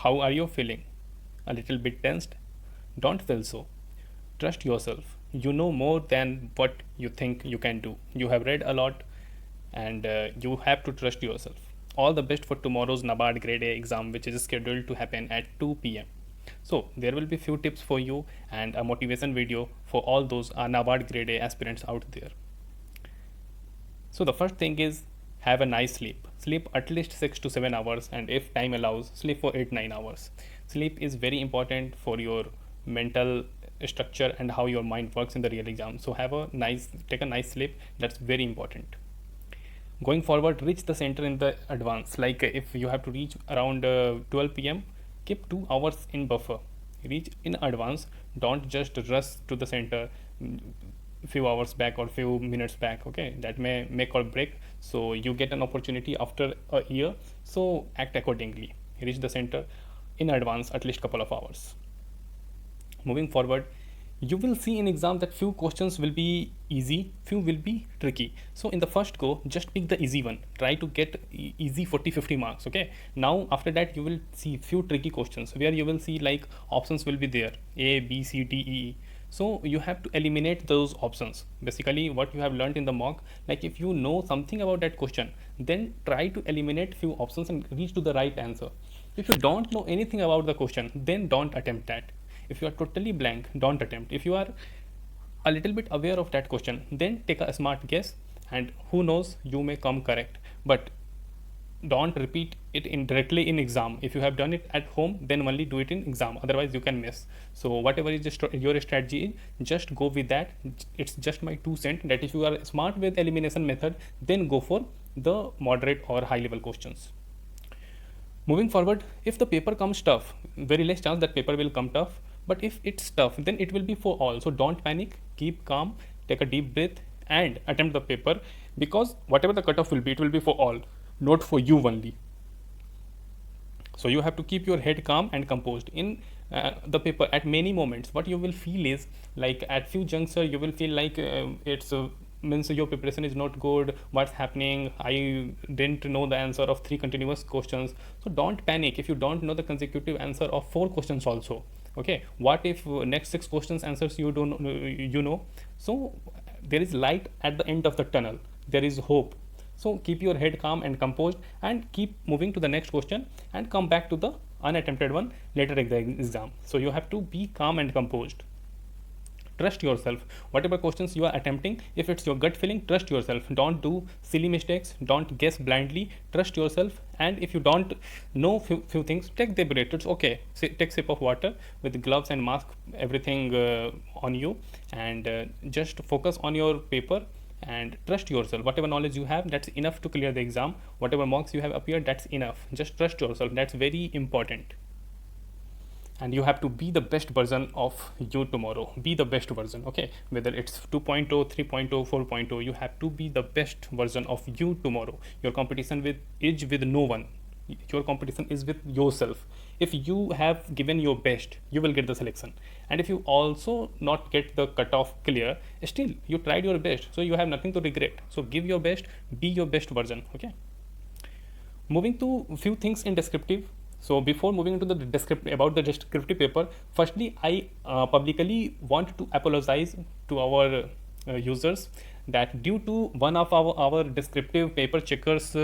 How are you feeling? A little bit tensed? Don't feel so. Trust yourself. You know more than what you think you can do. You have read a lot and you have to trust yourself. All the best for tomorrow's NABARD Grade A exam, which is scheduled to happen at 2 p.m. So, there will be few tips for you and a motivation video for all those NABARD Grade A aspirants out there. So the first thing is have a nice sleep. Sleep at least 6 to 7 hours, and if time allows, sleep for 8 9 hours. Sleep is very important for your mental structure and how your mind works in the real exam. So take a nice sleep. That's very important. Going forward, reach the center in the advance. Like if you have to reach around 12 p.m., keep 2 hours in buffer. Reach in advance. Don't just rush to the center few hours back or few minutes back. Okay, that may make or break. So you get an opportunity after a year. So act accordingly. Reach the center in advance, at least couple of hours. Moving forward, you will see in exam that few questions will be easy, few will be tricky. So in the first go, just pick the easy one. Try to get easy 40-50 marks. Okay, now after that you will see few tricky questions where you will see like options will be there, A, B, C, D, E. So you have to eliminate those options. Basically what you have learned in the mock, like if you know something about that question, then try to eliminate few options and reach to the right answer. If you don't know anything about the question, then don't attempt that. If you are totally blank, don't attempt. If you are a little bit aware of that question, then take a smart guess, and who knows, you may come correct. But don't repeat it directly in exam. If you have done it at home, then only do it in exam, otherwise you can miss. So whatever is your strategy, just go with that. It's just my 2 cents that if you are smart with elimination method, then go for the moderate or high level questions. Moving forward, if the paper comes tough, very less chance that paper will come tough, but if it's tough, then it will be for all. So don't panic, keep calm, take a deep breath and attempt the paper, because whatever the cutoff will be, it will be for all, not for you only. So you have to keep your head calm and composed in the paper. At many moments what you will feel is like at few juncture you will feel like it's means your preparation is not good, what's happening, I didn't know the answer of 3 continuous questions. So don't panic if you don't know the consecutive answer of 4 questions also. Okay, what if next 6 questions answers you don't know. So there is light at the end of the tunnel, there is hope. So keep your head calm and composed and keep moving to the next question and come back to the unattempted one later in the exam. So you have to be calm and composed. Trust yourself. Whatever questions you are attempting, if it's your gut feeling, trust yourself. Don't do silly mistakes, don't guess blindly, trust yourself. And if you don't know few things, take the break. It's okay. Take sip of water with gloves and mask, everything on you, and just focus on your paper and trust yourself. Whatever knowledge you have, that's enough to clear the exam. Whatever marks you have appeared, that's enough. Just trust yourself. That's very important. And you have to be the best version of you tomorrow. Be the best version. Okay, whether it's 2.0, 3.0, 4.0, you have to be the best version of you tomorrow. Your competition is with no one. Your competition is with yourself. If you have given your best, you will get the selection. And if you also not get the cutoff clear, still you tried your best, so you have nothing to regret. So give your best, be your best version. Okay, moving to a few things in descriptive. So before moving into the descriptive paper, firstly I publicly want to apologize to our users that due to one of our descriptive paper checkers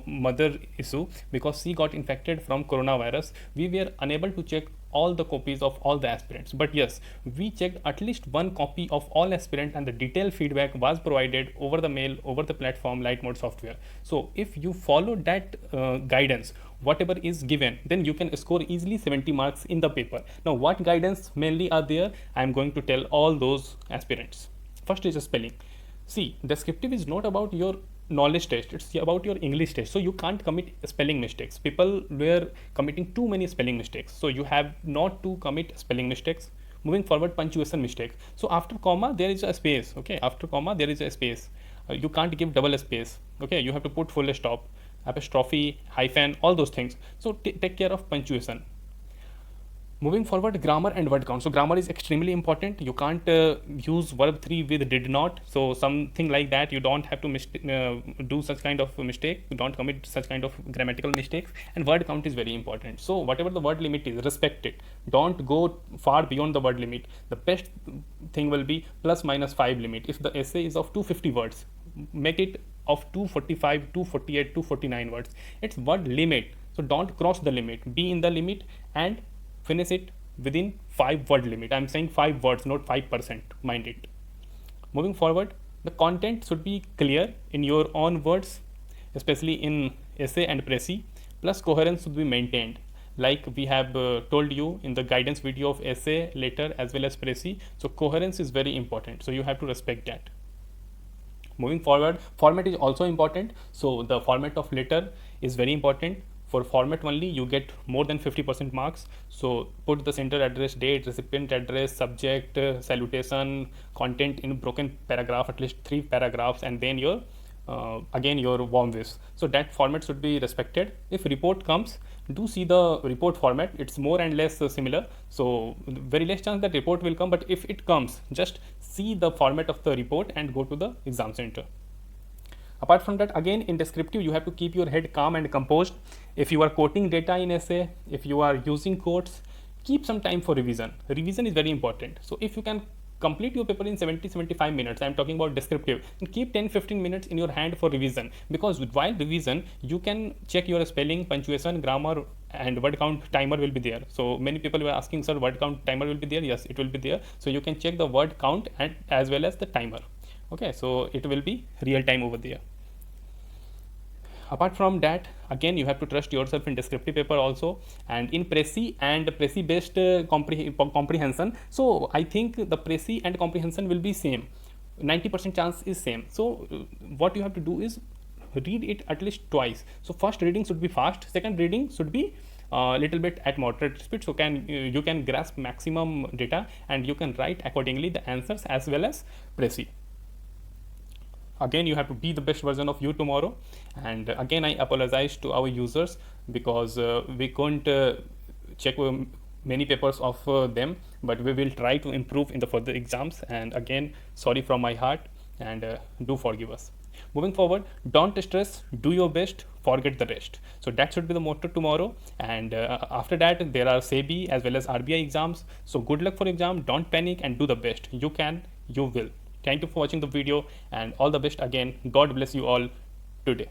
mother issue, because she got infected from coronavirus, we were unable to check all the copies of all the aspirants. But yes, we checked at least one copy of all aspirants, and the detailed feedback was provided over the mail, over the platform Light Mode software. So if you follow that guidance, whatever is given, then you can score easily 70 marks in the paper. Now what guidance mainly are there, I am going to tell all those aspirants. First is spelling. See, descriptive is not about your knowledge test, it's about your English test. So you can't commit spelling mistakes. People were committing too many spelling mistakes, so you have not to commit spelling mistakes. Moving forward, punctuation mistake. So after comma there is a space. Okay, after comma there is a space. You can't give double space. Okay, you have to put full stop, apostrophe, hyphen, all those things. So take care of punctuation. Moving forward, grammar and word count. So grammar is extremely important. You can't use verb 3 with did not. So something like that, you don't have to do such kind of mistake. You don't commit such kind of grammatical mistakes. And word count is very important. So whatever the word limit is, respect it. Don't go far beyond the word limit. The best thing will be plus minus 5 limit. If the essay is of 250 words, make it of 245, 248, 249 words. It's word limit. So don't cross the limit. Be in the limit and finish it within 5 word limit. I'm saying 5 words, not 5%, mind it. Moving forward, the content should be clear in your own words, especially in essay and précis, plus coherence should be maintained, like we have told you in the guidance video of essay, letter as well as précis. So coherence is very important, so you have to respect that. Moving forward, format is also important. So the format of letter is very important. For format only, you get more than 50% marks. So put the sender address, date, recipient address, subject, salutation, content in broken paragraph, at least 3 paragraphs, and then your again your warm wish. So that format should be respected. If report comes, do see the report format. It's more and less similar. So very less chance that report will come, but if it comes, just see the format of the report and go to the exam center. Apart from that, again in descriptive, you have to keep your head calm and composed. If you are quoting data in essay, if you are using quotes, keep some time for revision. Revision is very important. So if you can complete your paper in 70-75 minutes, I'm talking about descriptive, and keep 10-15 minutes in your hand for revision, because while revision you can check your spelling, punctuation, grammar, and word count timer will be there. So many people were asking, sir, word count timer will be there? Yes, it will be there. So you can check the word count and as well as the timer. Okay, so it will be real time over there. Apart from that, again you have to trust yourself in descriptive paper also, and in précis and précis based comprehension. So I think the précis and comprehension will be same, 90% chance is same. So what you have to do is read it at least twice. So first reading should be fast, second reading should be a little bit at moderate speed, so you can grasp maximum data and you can write accordingly the answers as well as précis. Again, you have to be the best version of you tomorrow. And again, I apologize to our users because we couldn't check many papers of them, but we will try to improve in the further exams. And again, sorry from my heart, and do forgive us. Moving forward, don't stress, do your best, forget the rest. So that should be the motto tomorrow. And after that, there are SEBI as well as RBI exams. So good luck for exam, don't panic and do the best. You can, you will. Thank you for watching the video and all the best again. God bless you all today.